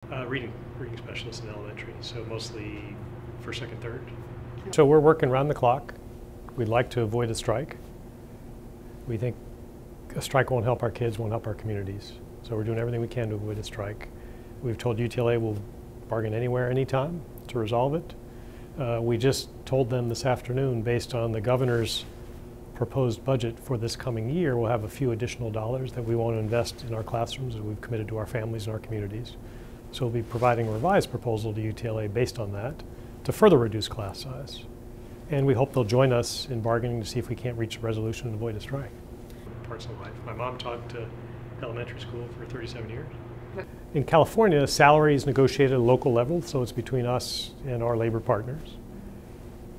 Reading specialists in elementary, so mostly first, second, third. So we're working around the clock. We'd like to avoid a strike. We think a strike won't help our kids, won't help our communities. So we're doing everything we can to avoid a strike. We've told UTLA we'll bargain anywhere, anytime to resolve it. We just told them this afternoon, based on the governor's proposed budget for this coming year, we'll have a few additional dollars that we want to invest in our classrooms, and we've committed to our families and our communities. So we'll be providing a revised proposal to UTLA based on that to further reduce class size. And we hope they'll join us in bargaining to see if we can't reach a resolution and avoid a strike. Parts of life. My mom taught elementary school for 37 years. In California, salary is negotiated at a local level, so it's between us and our labor partners.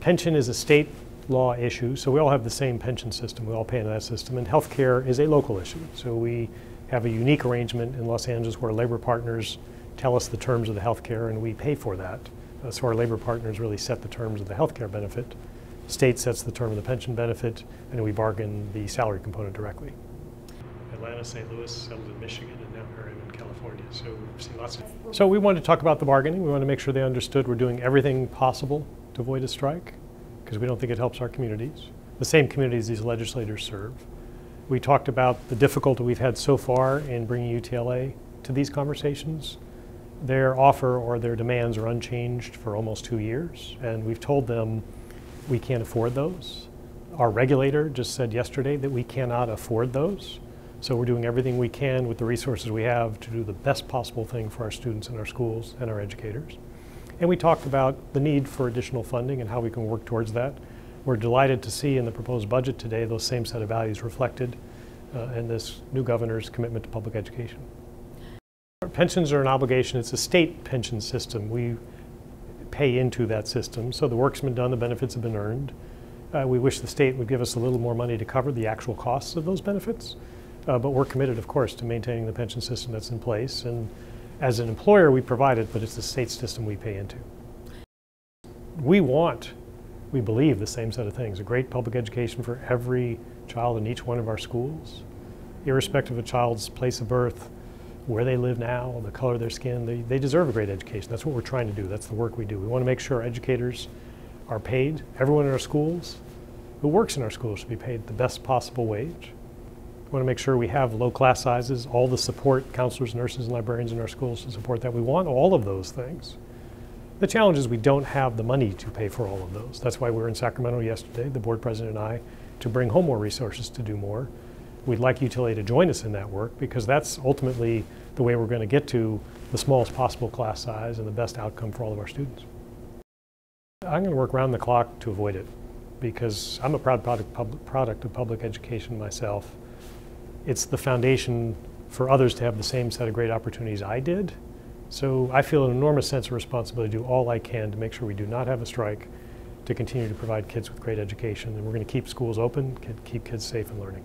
Pension is a state law issue, so we all have the same pension system. We all pay into that system. And healthcare is a local issue. So we have a unique arrangement in Los Angeles where labor partners tell us the terms of the healthcare and we pay for that. So our labor partners really set the terms of the healthcare benefit. State sets the term of the pension benefit, and we bargain the salary component directly. Atlanta, St. Louis, settled in Michigan, and now here I am in California. So we've seen lots of... So we wanted to talk about the bargaining. We want to make sure they understood we're doing everything possible to avoid a strike, because we don't think it helps our communities, the same communities these legislators serve. We talked about the difficulty we've had so far in bringing UTLA to these conversations. Their offer or their demands are unchanged for almost 2 years, and we've told them we can't afford those. Our regulator just said yesterday that we cannot afford those, so we're doing everything we can with the resources we have to do the best possible thing for our students and our schools and our educators. And we talked about the need for additional funding and how we can work towards that. We're delighted to see in the proposed budget today those same set of values reflected in this new governor's commitment to public education. Pensions are an obligation. It's a state pension system. We pay into that system, so the work's been done, the benefits have been earned. We wish the state would give us a little more money to cover the actual costs of those benefits, but we're committed, of course, to maintaining the pension system that's in place. And as an employer, we provide it, but it's the state system we pay into. We believe the same set of things, a great public education for every child in each one of our schools, irrespective of a child's place of birth, where they live now, the color of their skin. They deserve a great education. That's what we're trying to do. That's the work we do. We want to make sure our educators are paid. Everyone in our schools who works in our schools should be paid the best possible wage. We want to make sure we have low class sizes, all the support, counselors, nurses, and librarians in our schools to support that. We want all of those things. The challenge is we don't have the money to pay for all of those. That's why we were in Sacramento yesterday, the board president and I, to bring home more resources to do more. We'd like UTLA to join us in that work, because that's ultimately the way we're going to get to the smallest possible class size and the best outcome for all of our students. I'm going to work around the clock to avoid it, because I'm a proud product of public education myself. It's the foundation for others to have the same set of great opportunities I did. So I feel an enormous sense of responsibility to do all I can to make sure we do not have a strike, to continue to provide kids with great education. And we're going to keep schools open, keep kids safe and learning.